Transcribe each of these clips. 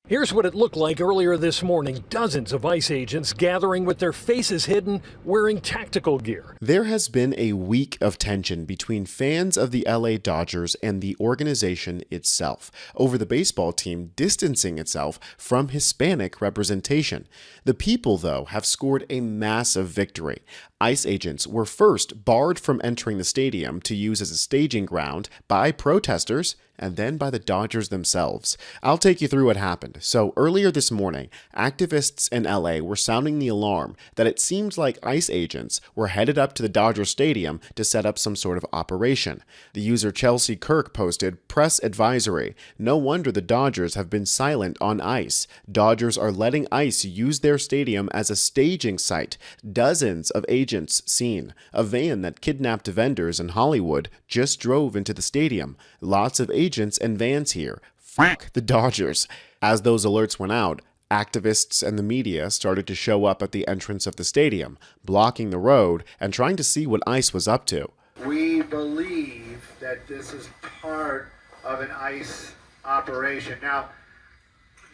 Here's what it looked like earlier this morning. Dozens of ICE agents gathering with their faces hidden, wearing tactical gear. There has been a week of tension between fans of the LA Dodgers and the organization itself over the baseball team distancing itself from Hispanic representation. The people, though, have scored a massive victory. ICE agents were first barred from entering the stadium to use as a staging ground by protesters and then by the Dodgers themselves. I'll take you through what happened. So earlier this morning, activists in LA were sounding the alarm that it seemed like ICE agents were headed up to the Dodger Stadium to set up some sort of operation. The user Chelsea Kirk posted, "Press advisory. No wonder the Dodgers have been silent on ICE. Dodgers are letting ICE use their stadium as a staging site. Dozens of agents seen. A van that kidnapped vendors in Hollywood just drove into the stadium. Lots of agents and vans here. Fuck the Dodgers." As those alerts went out, activists and the media started to show up at the entrance of the stadium, blocking the road and trying to see what ICE was up to. We believe that this is part of an ICE operation. Now,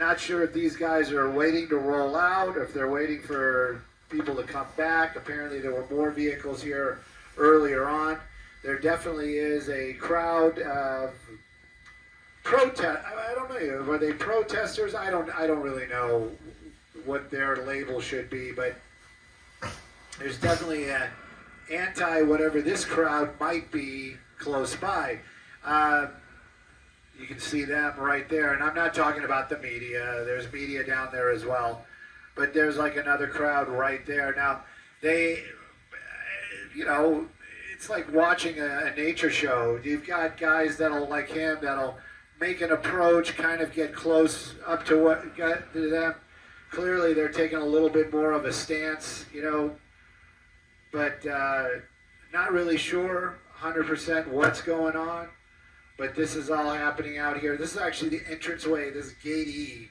not sure if these guys are waiting to roll out, or if they're waiting for people to come back. Apparently there were more vehicles here earlier on. There definitely is a crowd of protest. I don't know. Were they protesters? I don't really know what their label should be, but there's definitely an anti whatever this crowd might be close by. You can see them right there, and I'm not talking about the media. There's media down there as well, but there's like another crowd right there. Now they, it's like watching a nature show. You've got guys that'll, like him, that'll make an approach, kind of get close up to what got to them. Clearly they're taking a little bit more of a stance, but not really sure 100% what's going on. But this is all happening out here. This is actually the entranceway, this Gate E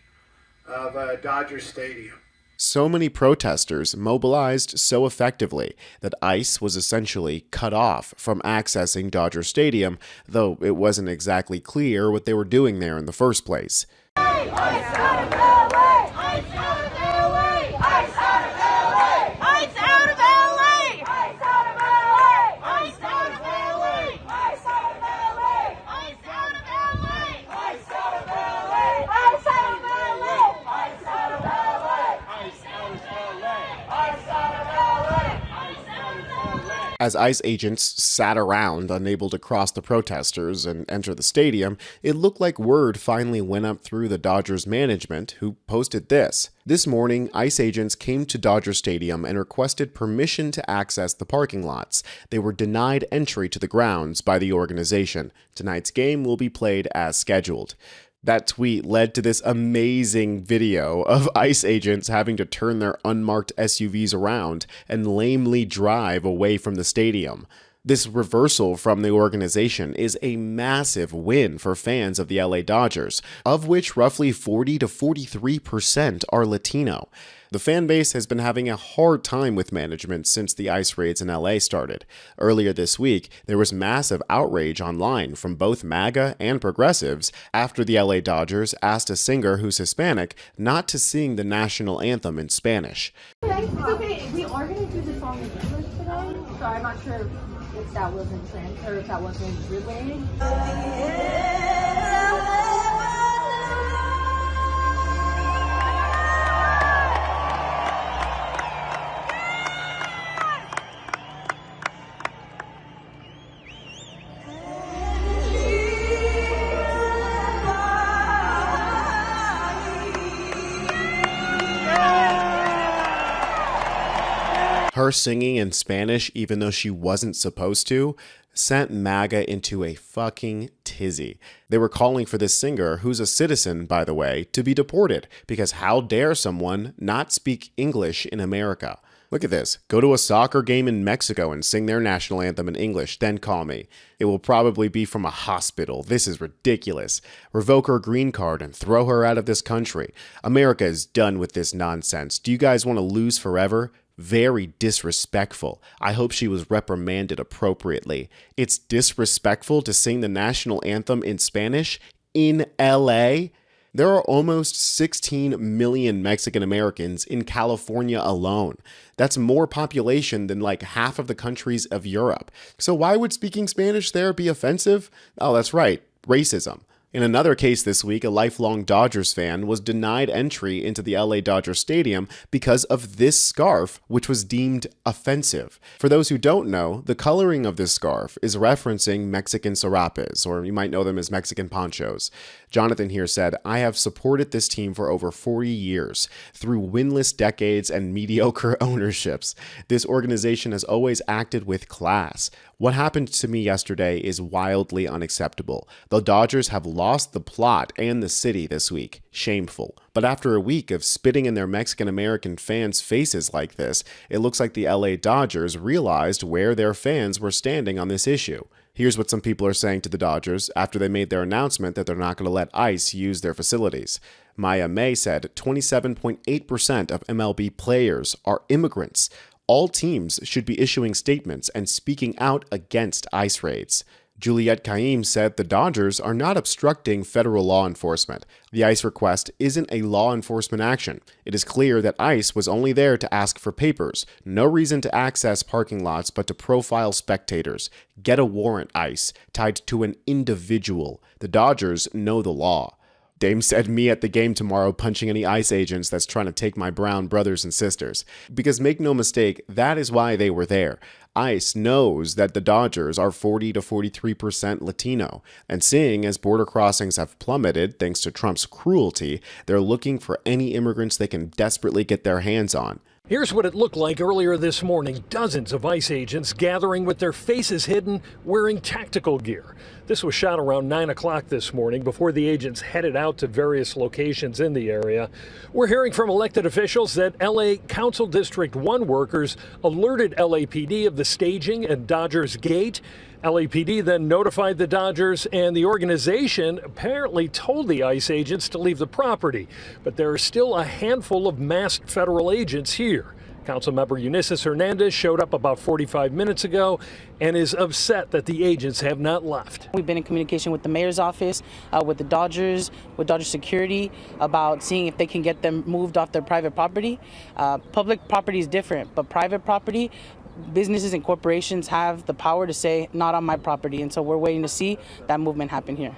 of Dodger Stadium. So many protesters mobilized so effectively that ICE was essentially cut off from accessing Dodger Stadium, though it wasn't exactly clear what they were doing there in the first place. ICE out of LA! ICE out of LA! ICE out of LA! ICE out of LA! ICE out of LA! ICE out of LA! ICE out of LA! ICE out of LA! ICE out of LA! ICE out of LA! ICE out of LA! As ICE agents sat around, unable to cross the protesters and enter the stadium, it looked like word finally went up through the Dodgers management, who posted this. This morning, ICE agents came to Dodger Stadium and requested permission to access the parking lots. They were denied entry to the grounds by the organization. Tonight's game will be played as scheduled. That tweet led to this amazing video of ICE agents having to turn their unmarked SUVs around and lamely drive away from the stadium. This reversal from the organization is a massive win for fans of the LA Dodgers, of which roughly 40 to 43% are Latino. The fan base has been having a hard time with management since the ICE raids in LA started. Earlier this week, there was massive outrage online from both MAGA and progressives after the LA Dodgers asked a singer who's Hispanic not to sing the national anthem in Spanish. It's okay, we are going to do the song in English today, so I'm not sure if that wasn't or if that wasn't relayed. Her singing in Spanish, even though she wasn't supposed to, sent MAGA into a fucking tizzy. They were calling for this singer, who's a citizen, by the way, to be deported, because how dare someone not speak English in America? Look at this. Go to a soccer game in Mexico and sing their national anthem in English, then call me. It will probably be from a hospital. This is ridiculous. Revoke her green card and throw her out of this country. America is done with this nonsense. Do you guys want to lose forever? Very disrespectful. I hope she was reprimanded appropriately. It's disrespectful to sing the national anthem in Spanish in LA. There are almost 16 million Mexican Americans in California alone. That's more population than like half of the countries of Europe. So why would speaking Spanish there be offensive? Oh, that's right, racism. In another case this week, a lifelong Dodgers fan was denied entry into the LA Dodger Stadium because of this scarf, which was deemed offensive. For those who don't know, the coloring of this scarf is referencing Mexican serapes, or you might know them as Mexican ponchos. Jonathan here said, "I have supported this team for over 40 years. Through winless decades and mediocre ownerships, this organization has always acted with class. What happened to me yesterday is wildly unacceptable. The Dodgers have lost the plot and the city this week. Shameful. But after a week of spitting in their Mexican-American fans' faces like this, it looks like the LA Dodgers realized where their fans were standing on this issue." Here's what some people are saying to the Dodgers after they made their announcement that they're not going to let ICE use their facilities. Maya May said 27.8% of MLB players are immigrants. All teams should be issuing statements and speaking out against ICE raids. Juliette Caim said the Dodgers are not obstructing federal law enforcement. The ICE request isn't a law enforcement action. It is clear that ICE was only there to ask for papers. No reason to access parking lots but to profile spectators. Get a warrant, ICE, tied to an individual. The Dodgers know the law. Dame said, "Me at the game tomorrow punching any ICE agents that's trying to take my brown brothers and sisters." Because make no mistake, that is why they were there. ICE knows that the Dodgers are 40 to 43% Latino, and seeing as border crossings have plummeted thanks to Trump's cruelty, they're looking for any immigrants they can desperately get their hands on. Here's what it looked like earlier this morning. Dozens of ICE agents gathering with their faces hidden, wearing tactical gear. This was shot around 9 o'clock this morning before the agents headed out to various locations in the area. We're hearing from elected officials that LA Council District 1 workers alerted LAPD of the staging at Dodgers Gate. LAPD then notified the Dodgers, and the organization apparently told the ICE agents to leave the property. But there are still a handful of masked federal agents here. Councilmember Eunices Hernandez showed up about 45 minutes ago and is upset that the agents have not left. We've been in communication with the mayor's office, with the Dodgers, with Dodger Security, about seeing if they can get them moved off their private property. Public property is different, but private property, businesses and corporations have the power to say, not on my property. And so we're waiting to see that movement happen here.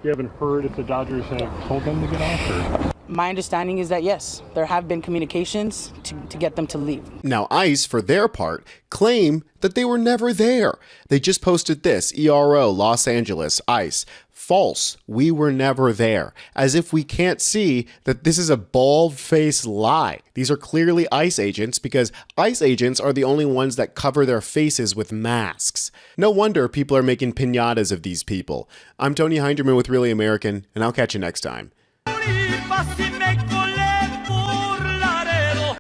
You haven't heard if the Dodgers have told them to get off? Or? My understanding is that, yes, there have been communications to get them to leave. Now, ICE, for their part, claim that they were never there. They just posted this, ERO, Los Angeles, ICE. False. We were never there. As if we can't see that this is a bald-faced lie. These are clearly ICE agents because ICE agents are the only ones that cover their faces with masks. No wonder people are making piñatas of these people. I'm Tony Hinderman with Really American, and I'll catch you next time.